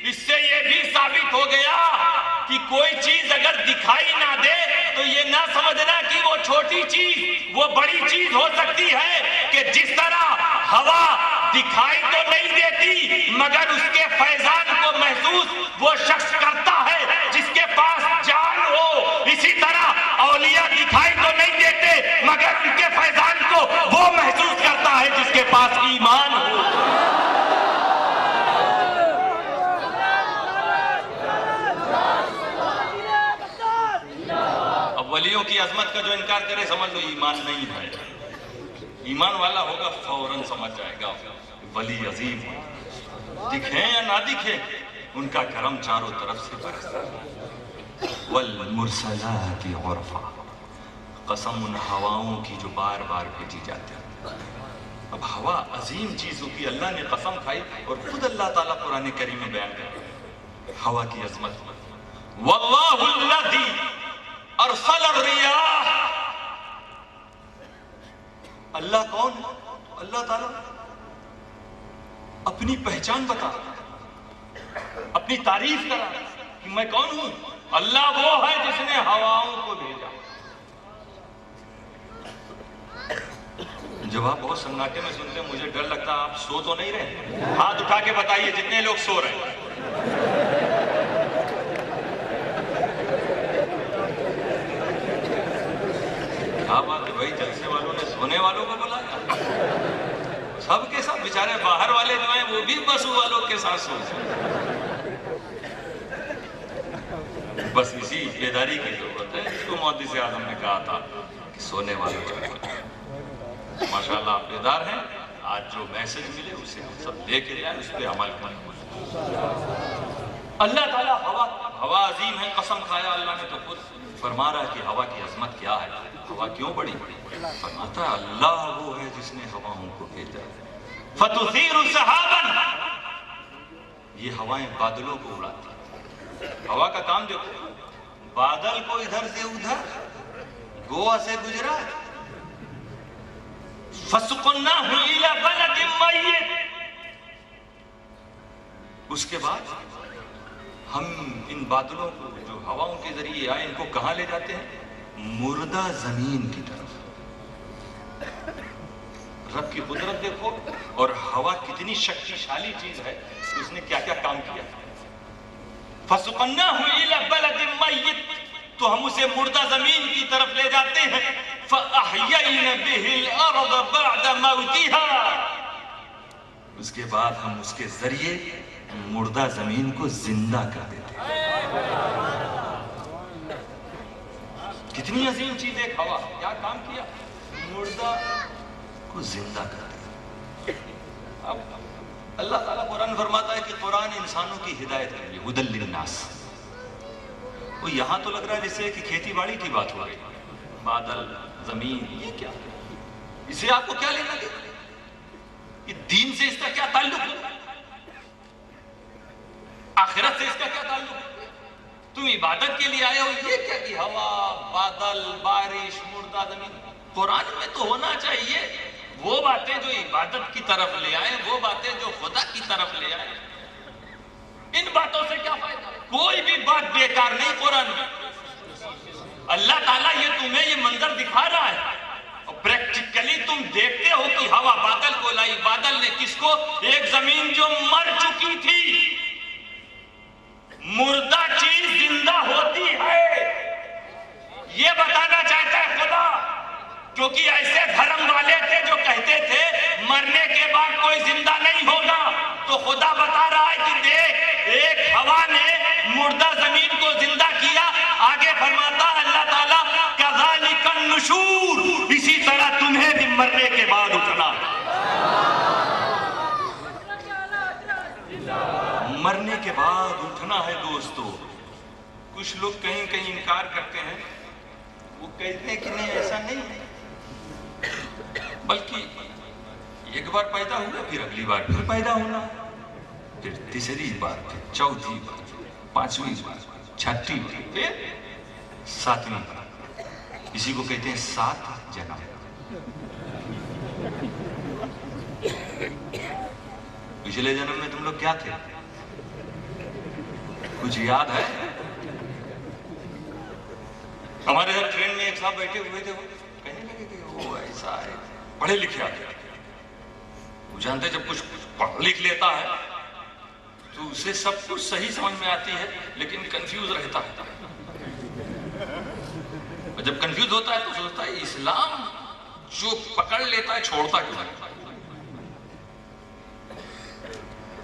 इससे ये भी साबित हो गया कि कोई चीज अगर दिखाई ना दे तो ये ना समझना कि वो छोटी चीज वो बड़ी चीज हो सकती है। कि जिस तरह हवा दिखाई तो नहीं देती मगर उसके फैजान को महसूस वो शख्स करता है जिसके पास जान हो। इसी तरह औलिया दिखाई तो नहीं देते मगर उनके फैजान को वो महसूस करता है जिसके पास ईमान हो। अब वलियों की अजमत का जो इनकार करे समझ लो ईमान नहीं है। ईमान वाला होगा फौरन समझ जाएगा वली अजीम है। दिखे या ना दिखे उनका करम चारों तरफ से बरसता। वल मुरसलाति उर्फा, कसम उन हवाओं की जो बार बार भेजी जाती है। अब हवा अजीम चीज होती, अल्लाह ने कसम खाई और खुद अल्लाह ताला कुरान करीम में बयान करते हैं हवा की अजमत। वल्लाहुल्लज़ी अरसल अर्रियाह। अल्लाह कौन है? अल्लाह ताला अपनी पहचान बता, अपनी तारीफ करा कि मैं कौन हूं। अल्लाह वो है जिसने हवाओं को भेजा। जब आप बहुत सन्नाटे में सुनते हैं, मुझे डर लगता है आप सो तो नहीं रहे। हाथ उठा के बताइए जितने लोग सो रहे हैं। क्या बात है भाई, जलसे वालों ने सोने वालों को बुलाया। सबके सब बेचारे बाहर वाले जो हैं वो भी बसों वालों के साथ सो। बस इसी बेदारी की जरूरत है, जिसको मुहद्दिस आज़म ने कहा था कि सोने वालों को। माशाल्लाह आप बेदार हैं। आज जो मैसेज मिले उसे हम सब लेके जाए, उस पर अमल करें। अल्लाह ताला हवा अजीम है, कसम खाया अल्लाह ने तो खुद फरमा रहा है कि हवा की अजमत क्या है, हवा क्यों बड़ी। फरमाता है अल्लाह वो है जिसने हवाओं को भेजा। फतुसीरु सहाबन, ये हवाएं बादलों को उड़ाती। हवा का काम देखो, बादल को इधर से उधर, गोवा से गुजरात। फसुकन्नाहु इला बलदिन मय्यित, उसके बाद हम इन बादलों को जो हवाओं के जरिए आए, इनको कहां ले जाते हैं? मुर्दा जमीन की तरफ। रब की कुदरत देखो, और हवा कितनी शक्तिशाली चीज है, उसने क्या क्या काम किया। फसुकन्नाहु इला बलदिन मय्यित, तो हम उसे मुर्दा जमीन की तरफ ले जाते हैं। फअहयैना बिहिल अर्द बअद मौतिहा, उसके बाद हम उसके जरिए मुर्दा जमीन को जिंदा कर देते हैं। कितनी अजीम चीज है हवा, क्या काम किया, मुर्दा को जिंदा कर दिया। अब अल्लाह ताला कुरान फरमाता है कि कुरान इंसानों की हिदायत के लिए हुदल लिन्नास। वो यहां तो लग रहा है जैसे कि खेती बाड़ी की बात हो रही, बादल जमीन, ये क्या, इसे आपको क्या लेना देना, ये दीन से इसका क्या ताल्लुक है, आखिरत से इसका क्या ताल्लुक? तुम इबादत के लिए आए हो, ये क्या कि हवा, बादल, बारिश, मुर्दा जमीन। कुरान में तो होना चाहिए वो बातें जो इबादत की तरफ ले आए, वो बातें जो खुदा की तरफ ले आए। इन बातों से क्या फायदा? कोई भी बात बेकार नहीं कुरान में। अल्लाह ताला ये तुम्हें ये मंजर दिखा रहा है, और प्रैक्टिकली तुम देखते हो कि हवा बादल को लाई। बादल ने किसको? एक जमीन जो मर चुकी थी। मुर्दा चीज जिंदा होती है, ये बताना चाहता है खुदा। क्योंकि ऐसे धर्म वाले थे जो कहते थे मरने के बाद कोई जिंदा नहीं होगा, तो खुदा बता रहा है कि देख, एक हवा ने मुर्दा जमीन को जिंदा किया। आगे फरमाता अल्लाह ताला, कज़ालिकन नुशूर, इसी तरह तुम्हें भी मरने के बाद उठना। मरने के बाद उठना है दोस्तों। कुछ लोग कहीं कहीं इनकार करते हैं, वो कहते हैं कि नहीं ऐसा नहीं है, बल्कि एक बार पैदा हुआ, फिर अगली बार फिर पैदा होना, फिर तीसरी बार, फिर चौथी बार, पांचवी बार, छठी बार, फिर सातवीं बार। इसी को कहते हैं 7 जन्म। पिछले जन्म में तुम लोग क्या थे, कुछ याद है? हमारे घर ट्रेन में एक साहब बैठे हुए थे, वो कहने लगे कि वो ऐसा है, पढ़े लिखे आदमी। वो जानते जब कुछ पढ़ लिख लेता है तो उसे सब कुछ सही समझ में आती है, लेकिन कंफ्यूज रहता है। और जब कंफ्यूज होता है तो सोचता है इस्लाम जो पकड़ लेता है छोड़ता क्यों नहीं।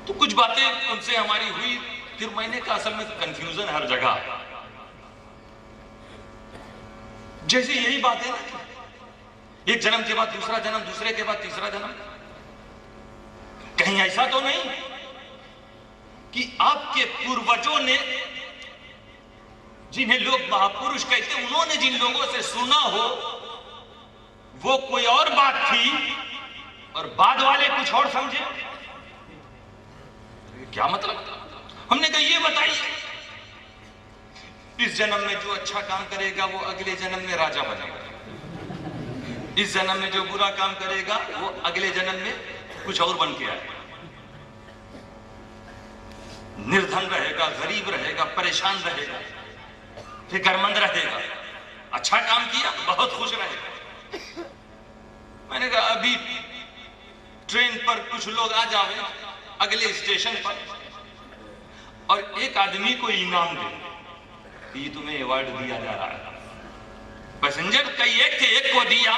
तो कुछ बातें उनसे हमारी हुई, फिर मैंने कहा असल में कंफ्यूजन हर जगह, जैसे यही बात है ना, एक जन्म के बाद दूसरा जन्म, दूसरे के बाद तीसरा जन्म। कहीं ऐसा तो नहीं कि आपके पूर्वजों ने, जिन्हें लोग महापुरुष कहते हैं, उन्होंने जिन लोगों से सुना हो वो कोई और बात थी और बाद वाले कुछ और समझे? क्या मतलब? हमने कहा ये बताइए, इस जन्म में जो अच्छा काम करेगा वो अगले जन्म में राजा बनेगा, इस जन्म में जो बुरा काम करेगा वो अगले जन्म में कुछ और बन के आएगा, निर्धन रहेगा, गरीब रहेगा, परेशान रहेगा, फिक्रमंद रहेगा, अच्छा काम किया बहुत खुश रहेगा। मैंने कहा अभी ट्रेन पर कुछ लोग आ जावे अगले स्टेशन पर और एक आदमी को इनाम दे कि तुम्हें अवार्ड दिया जा रहा है। पैसेंजर कई एक थे, एक को दिया,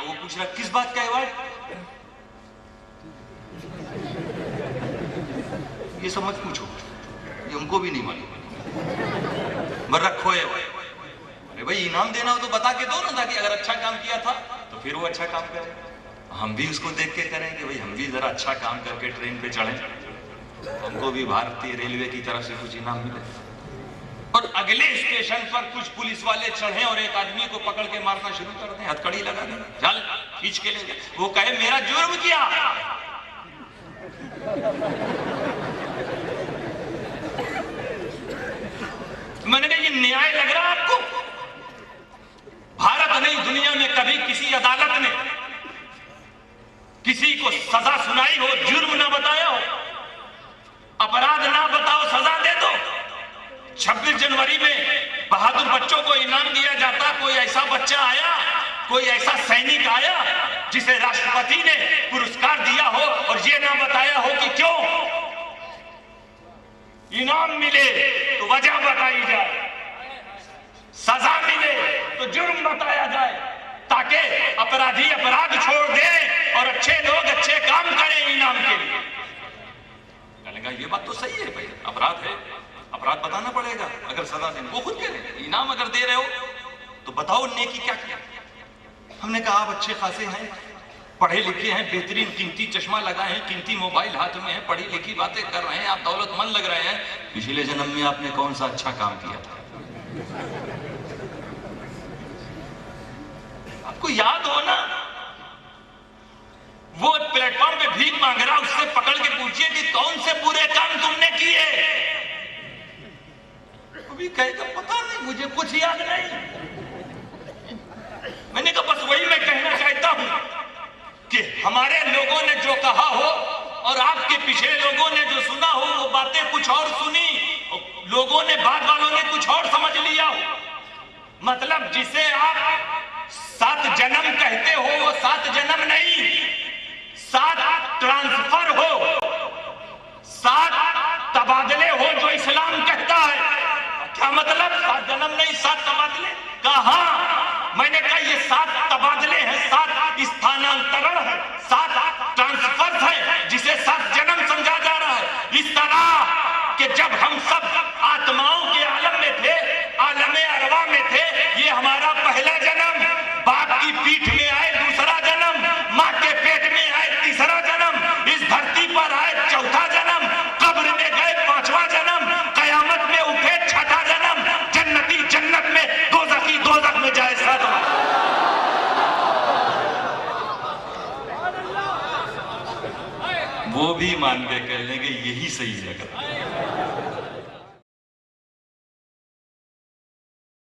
वो पूछ रहा किस बात का अवार्ड, ये सब मत पूछो, ये हमको भी नहीं मालूम, मर रखो है। अरे भाई इनाम देना हो तो बता के दो ना, ताकि अगर अच्छा काम किया था तो फिर वो अच्छा काम करे, हम भी उसको देख के करें कि भाई हम भी जरा अच्छा काम करके ट्रेन पे चढ़े, हमको भी भारतीय रेलवे की तरफ से कुछ इनाम मिले। और अगले स्टेशन पर कुछ पुलिस वाले चढ़े और एक आदमी को पकड़ के मारना शुरू कर दें, हथकड़ी लगा दें, चल खींच के ले गए। वो कहे मेरा जुर्म किया, मैंने कहा ये न्याय लग रहा आपको? भारत नहीं दुनिया में कभी किसी अदालत ने किसी को सजा सुनाई हो, जुर्म ना बताया हो, अपराध ना बताओ, सजा दे दो। 26 जनवरी में बहादुर बच्चों को इनाम दिया जाता, कोई ऐसा बच्चा आया, कोई ऐसा सैनिक आया जिसे राष्ट्रपति ने पुरस्कार दिया हो और ये ना बताया हो कि क्यों इनाम मिले तो वजह बताई जाए, सजा मिले तो जुर्म बताया जाए, ताकि अपराधी अपराध छोड़ दे और अच्छे लोग अच्छे काम करें इनाम के लिए। कहेगा ये बात तो सही है भाई, अपराध है, अपराध बताना पड़ेगा अगर सजा देना। वो खुद कह रहे इनाम अगर दे रहे हो तो बताओ नेकी क्या किया। हमने कहा आप अच्छे खासे हैं, पढ़े लिखे हैं, बेहतरीन कीमती चश्मा लगाए हैं, कीमती मोबाइल हाथ में है, पढ़ी लिखी बातें कर रहे हैं, आप दौलतमंद लग रहे हैं, पिछले जन्म में आपने कौन सा अच्छा काम किया था? आपको याद हो ना, वो प्लेटफॉर्म पे भीख मांग रहा, उससे पकड़ के पूछिए कि कौन से बुरे काम तुमने किए। अभी कहेगा पता नहीं, मुझे कुछ याद नहीं। मैंने कहा बस वही मैं कहना चाहता हूं कि हमारे लोगों ने जो कहा हो और आपके पिछले लोगों ने जो सुना हो, वो बातें कुछ और सुनी, लोगों ने बाद वालों ने कुछ और समझ लिया हो। मतलब जिसे आप 7 जन्म कहते हो वो 7 जन्म नहीं, 7 ट्रांसफर हो, 7 तबादले हो जो इस्लाम कहता है। क्या मतलब 7 जन्म नहीं 7 तबादले? कहा मैंने कहा ये 7 तबादले हैं, 7 स्थानांतरण है, 7 ट्रांसफर है, जिसे 7 जन्म समझा जा रहा है। इस तरह कि जब हम सब आत्माओं के आलम में थे, आलमे अरवा में थे, ये हमारा पहला जन्म, बाप की पीठ में आए दूसरा जन्म, माँ के पेट में आए तीसरा जन्म, इस धरती पर आए चौथा जन्म, कब्र में गए 5वां जन्म, कयामत में उठे 6ठा जन्म, जन्नती जन्नत में, दोज़खी दोज़ख में जाए 7वां। वो भी मान के कह लेंगे यही सही जगह।